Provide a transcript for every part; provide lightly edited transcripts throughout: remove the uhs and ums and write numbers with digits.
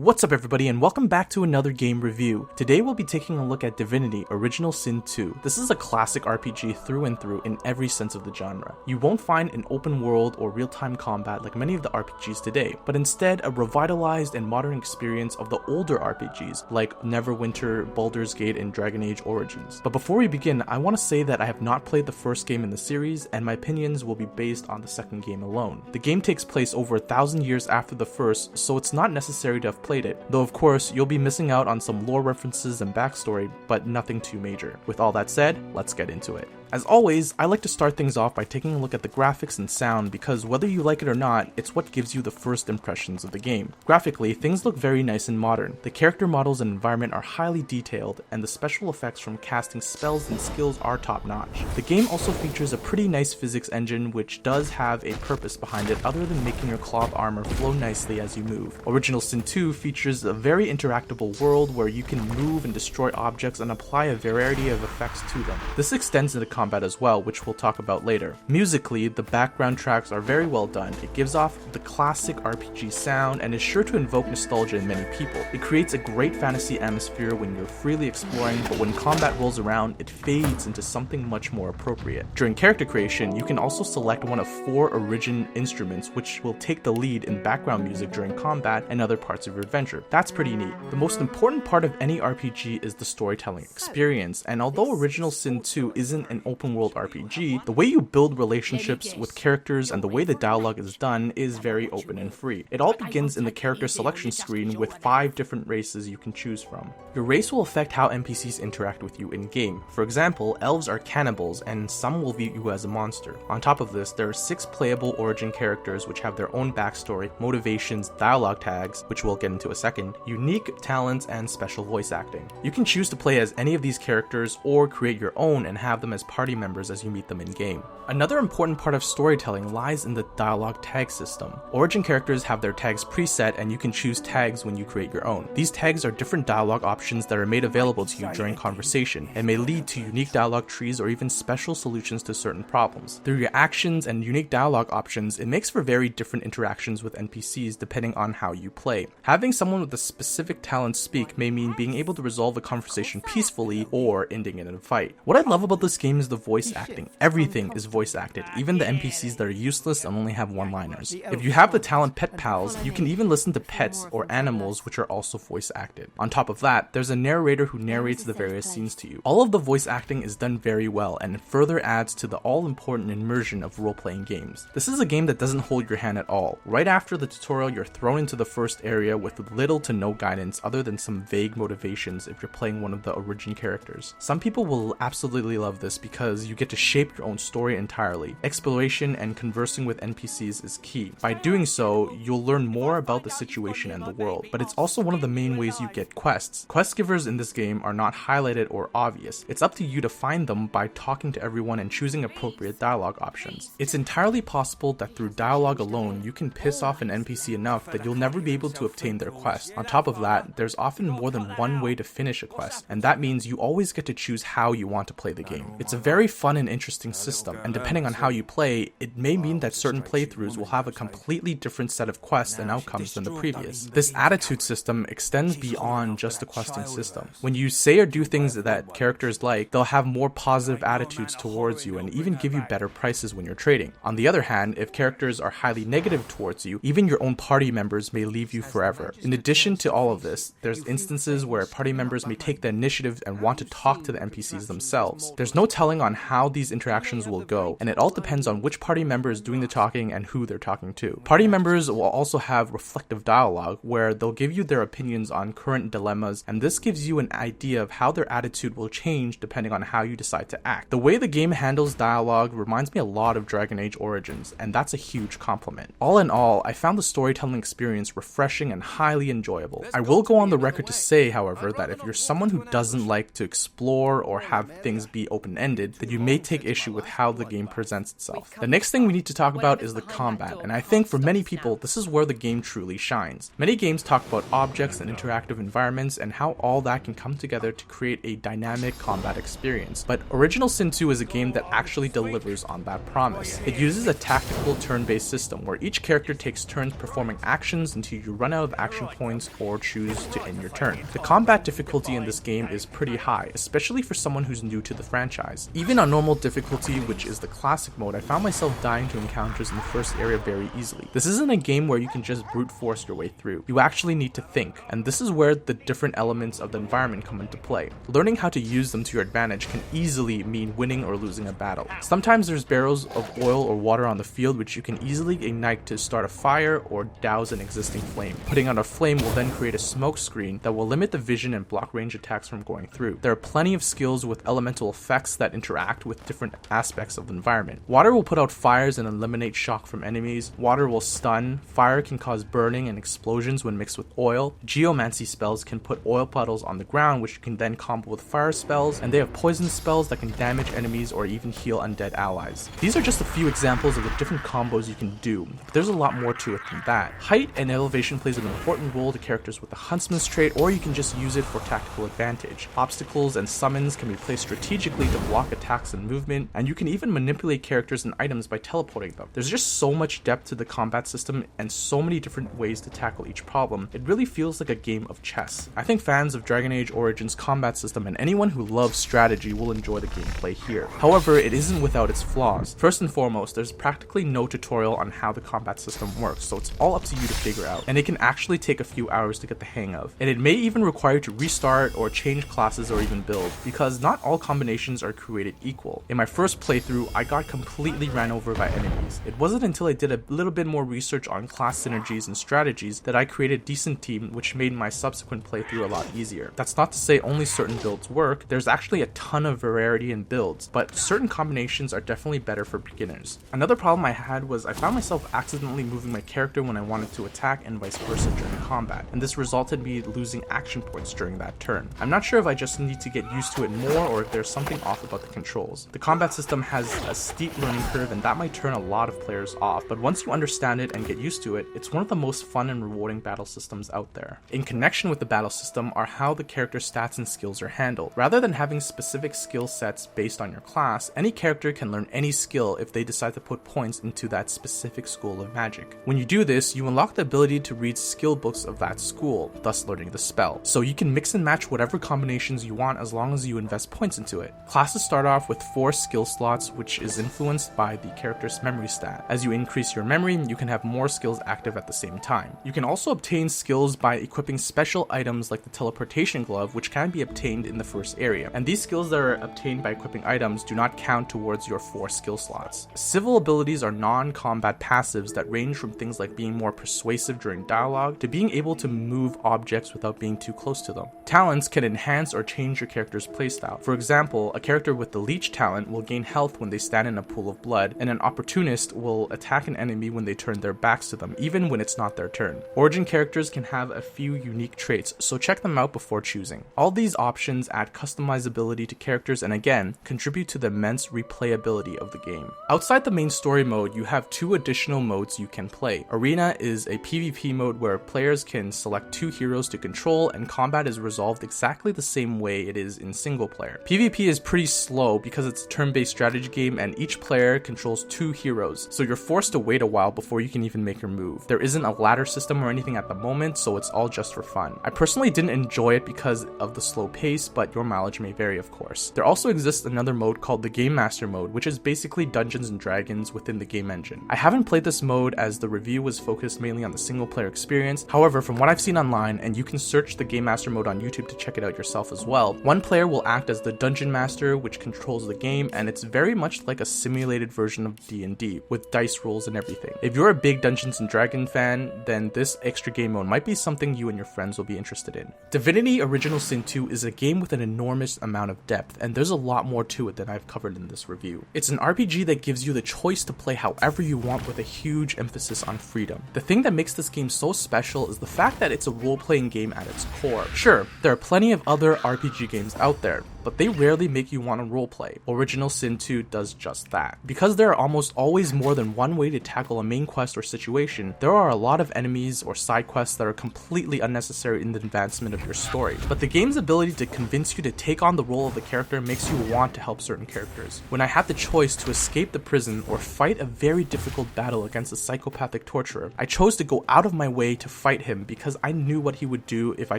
What's up everybody and welcome back to another game review. Today we'll be taking a look at Divinity Original Sin 2. This is a classic RPG through and through in every sense of the genre. You won't find an open world or real-time combat like many of the RPGs today, but instead a revitalized and modern experience of the older RPGs like Neverwinter, Baldur's Gate, and Dragon Age Origins. But before we begin, I want to say that I have not played the first game in the series and my opinions will be based on the second game alone. The game takes place over 1,000 years after the first, so it's not necessary to have played it, though of course you'll be missing out on some lore references and backstory, but nothing too major. With all that said, let's get into it. As always, I like to start things off by taking a look at the graphics and sound because whether you like it or not, it's what gives you the first impressions of the game. Graphically, things look very nice and modern. The character models and environment are highly detailed, and the special effects from casting spells and skills are top-notch. The game also features a pretty nice physics engine which does have a purpose behind it other than making your cloth armor flow nicely as you move. Original Sin 2 features a very interactable world where you can move and destroy objects and apply a variety of effects to them. This extends into combat as well, which we'll talk about later. Musically, the background tracks are very well done. It gives off the classic RPG sound and is sure to invoke nostalgia in many people. It creates a great fantasy atmosphere when you're freely exploring, but when combat rolls around, it fades into something much more appropriate. During character creation, you can also select one of 4 origin instruments which will take the lead in background music during combat and other parts of your adventure. That's pretty neat. The most important part of any RPG is the storytelling experience, and although Original Sin 2 isn't an open world RPG, the way you build relationships with characters and the way the dialogue is done is very open and free. It all begins in the character selection screen with 5 different races you can choose from. Your race will affect how NPCs interact with you in-game. For example, elves are cannibals and some will view you as a monster. On top of this, there are 6 playable origin characters which have their own backstory, motivations, dialogue tags, which we'll get into a second, unique talents, and special voice acting. You can choose to play as any of these characters or create your own and have them as party members as you meet them in-game. Another important part of storytelling lies in the dialogue tag system. Origin characters have their tags preset and you can choose tags when you create your own. These tags are different dialogue options that are made available to you during conversation and may lead to unique dialogue trees or even special solutions to certain problems. Through your actions and unique dialogue options, it makes for very different interactions with NPCs depending on how you play. Having someone with a specific talent speak may mean being able to resolve a conversation peacefully or ending it in a fight. What I love about this game is the voice acting. Everything is voice acted, even the NPCs that are useless and only have one-liners. If you have the talent Pet Pals, you can even listen to pets or animals which are also voice acted. On top of that, there's a narrator who narrates the various scenes to you. All of the voice acting is done very well and it further adds to the all-important immersion of role-playing games. This is a game that doesn't hold your hand at all. Right after the tutorial, you're thrown into the first area with little to no guidance other than some vague motivations if you're playing one of the origin characters. Some people will absolutely love this because you get to shape your own story entirely. Exploration and conversing with NPCs is key. By doing so, you'll learn more about the situation and the world, but it's also one of the main ways you get quests. Quest givers in this game are not highlighted or obvious. It's up to you to find them by talking to everyone and choosing appropriate dialogue options. It's entirely possible that through dialogue alone, you can piss off an NPC enough that you'll never be able to obtain their quest. On top of that, there's often more than one way to finish a quest, and that means you always get to choose how you want to play the game. It's a very fun and interesting system, and depending on how you play, it may mean that certain playthroughs will have a completely different set of quests and outcomes than the previous. This attitude system extends beyond just the questing system. When you say or do things that characters like, they'll have more positive attitudes towards you and even give you better prices when you're trading. On the other hand, if characters are highly negative towards you, even your own party members may leave you forever. In addition to all of this, there's instances where party members may take the initiative and want to talk to the NPCs themselves. There's no telling on how these interactions will go, and it all depends on which party member is doing the talking and who they're talking to. Party members will also have reflective dialogue where they'll give you their opinions on current dilemmas, and this gives you an idea of how their attitude will change depending on how you decide to act. The way the game handles dialogue reminds me a lot of Dragon Age Origins, and that's a huge compliment. All in all, I found the storytelling experience refreshing and highly enjoyable. I will go on the record to say, however, that if you're someone who doesn't like to explore or have things be open-ended, limited, then you may take issue with how the game presents itself. The next thing we need to talk about is the combat, and I think for many people, this is where the game truly shines. Many games talk about objects and interactive environments and how all that can come together to create a dynamic combat experience, but Original Sin 2 is a game that actually delivers on that promise. It uses a tactical turn-based system where each character takes turns performing actions until you run out of action points or choose to end your turn. The combat difficulty in this game is pretty high, especially for someone who's new to the franchise. Even on normal difficulty, which is the classic mode, I found myself dying to encounters in the first area very easily. This isn't a game where you can just brute force your way through. You actually need to think, and this is where the different elements of the environment come into play. Learning how to use them to your advantage can easily mean winning or losing a battle. Sometimes there's barrels of oil or water on the field which you can easily ignite to start a fire or douse an existing flame. Putting out a flame will then create a smoke screen that will limit the vision and block range attacks from going through. There are plenty of skills with elemental effects that interact with different aspects of the environment. Water will put out fires and eliminate shock from enemies. Water will stun. Fire can cause burning and explosions when mixed with oil. Geomancy spells can put oil puddles on the ground, which you can then combo with fire spells, and they have poison spells that can damage enemies or even heal undead allies. These are just a few examples of the different combos you can do, but there's a lot more to it than that. Height and elevation plays an important role to characters with the Huntsman's trait, or you can just use it for tactical advantage. Obstacles and summons can be placed strategically to block attacks and movement, and you can even manipulate characters and items by teleporting them. There's just so much depth to the combat system and so many different ways to tackle each problem. It really feels like a game of chess. I think fans of Dragon Age Origins combat system and anyone who loves strategy will enjoy the gameplay here. However, it isn't without its flaws. First and foremost, there's practically no tutorial on how the combat system works, so it's all up to you to figure out, and it can actually take a few hours to get the hang of. And it may even require you to restart or change classes or even build, because not all combinations are created equal. In my first playthrough, I got completely ran over by enemies. It wasn't until I did a little bit more research on class synergies and strategies that I created a decent team, which made my subsequent playthrough a lot easier. That's not to say only certain builds work. There's actually a ton of variety in builds, but certain combinations are definitely better for beginners. Another problem I had was I found myself accidentally moving my character when I wanted to attack and vice versa during combat, and this resulted in me losing action points during that turn. I'm not sure if I just need to get used to it more or if there's something off about the controls. The combat system has a steep learning curve, and that might turn a lot of players off, but once you understand it and get used to it, it's one of the most fun and rewarding battle systems out there. In connection with the battle system are how the character's stats and skills are handled. Rather than having specific skill sets based on your class, any character can learn any skill if they decide to put points into that specific school of magic. When you do this, you unlock the ability to read skill books of that school, thus learning the spell. So you can mix and match whatever combinations you want as long as you invest points into it. Classes start off with 4 skill slots, which is influenced by the character's memory stat. As you increase your memory, you can have more skills active at the same time. You can also obtain skills by equipping special items like the teleportation glove, which can be obtained in the first area. And these skills that are obtained by equipping items do not count towards your 4 skill slots. Civil abilities are non-combat passives that range from things like being more persuasive during dialogue to being able to move objects without being too close to them. Talents can enhance or change your character's playstyle. For example, a character with the leech talent will gain health when they stand in a pool of blood, and an opportunist will attack an enemy when they turn their backs to them, even when it's not their turn. Origin characters can have a few unique traits, so check them out before choosing. All these options add customizability to characters and again, contribute to the immense replayability of the game. Outside the main story mode, you have 2 additional modes you can play. Arena is a PvP mode where players can select 2 heroes to control, and combat is resolved exactly the same way it is in single player. PvP is pretty slow because it's a turn-based strategy game and each player controls 2 heroes, so you're forced to wait a while before you can even make your move. There isn't a ladder system or anything at the moment, so it's all just for fun. I personally didn't enjoy it because of the slow pace, but your mileage may vary of course. There also exists another mode called the Game Master mode, which is basically Dungeons and Dragons within the game engine. I haven't played this mode as the review was focused mainly on the single player experience. However, from what I've seen online, and you can search the Game Master mode on YouTube to check it out yourself as well, one player will act as the Dungeon Master, which controls the game, and it's very much like a simulated version of D&D with dice rolls and everything. If you're a big Dungeons and Dragons fan, then this extra game mode might be something you and your friends will be interested in. Divinity Original Sin 2 is a game with an enormous amount of depth, and there's a lot more to it than I've covered in this review. It's an RPG that gives you the choice to play however you want with a huge emphasis on freedom. The thing that makes this game so special is the fact that it's a role-playing game at its core. Sure, there are plenty of other RPG games out there, but they rarely make you want to roleplay. Original Sin 2 does just that. Because there are almost always more than one way to tackle a main quest or situation, there are a lot of enemies or side quests that are completely unnecessary in the advancement of your story. But the game's ability to convince you to take on the role of the character makes you want to help certain characters. When I had the choice to escape the prison or fight a very difficult battle against a psychopathic torturer, I chose to go out of my way to fight him because I knew what he would do if I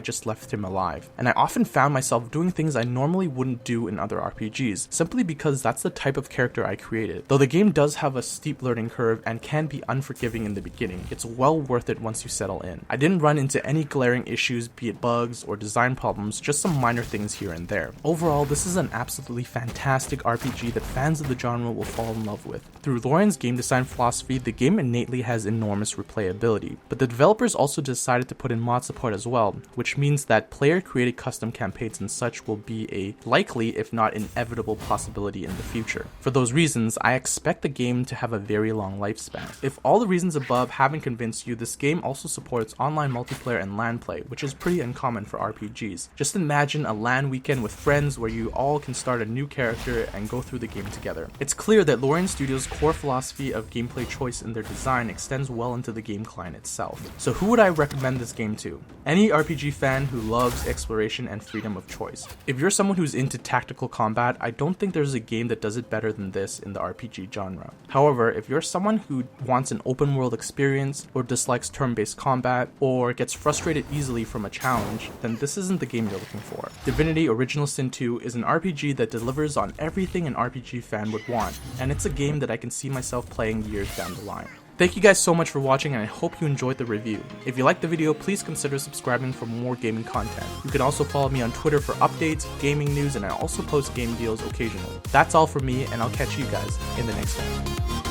just left him alive. And I often found myself doing things I normally wouldn't do in other RPGs, simply because that's the type of character I created. Though the game does have a steep learning curve and can be unforgiving in the beginning, it's well worth it once you settle in. I didn't run into any glaring issues, be it bugs or design problems, just some minor things here and there. Overall, this is an absolutely fantastic RPG that fans of the genre will fall in love with. Through Lorian's game design philosophy, the game innately has enormous replayability, but the developers also decided to put in mod support as well, which means that player-created custom campaigns and such will be a likely, if not inevitable, possibility in the future. For those reasons, I expect the game to have a very long lifespan. If all the reasons above haven't convinced you, this game also supports online multiplayer and LAN play, which is pretty uncommon for RPGs. Just imagine a LAN weekend with friends where you all can start a new character and go through the game together. It's clear that Lorian Studios' core philosophy of gameplay choice in their design extends well into the game client itself. So who would I recommend this game to? Any RPG fan who loves exploration and freedom of choice. If you're someone who's into tactical combat, I don't think there's a game that does it better than this in the RPG genre. However, if you're someone who wants an open world experience, or dislikes turn-based combat, or gets frustrated easily from a challenge, then this isn't the game you're looking for. Divinity Original Sin 2 is an RPG that delivers on everything an RPG fan would want, and it's a game that I can see myself playing years down the line. Thank you guys so much for watching, and I hope you enjoyed the review. If you liked the video, please consider subscribing for more gaming content. You can also follow me on Twitter for updates, gaming news, and I also post game deals occasionally. That's all from me, and I'll catch you guys in the next one.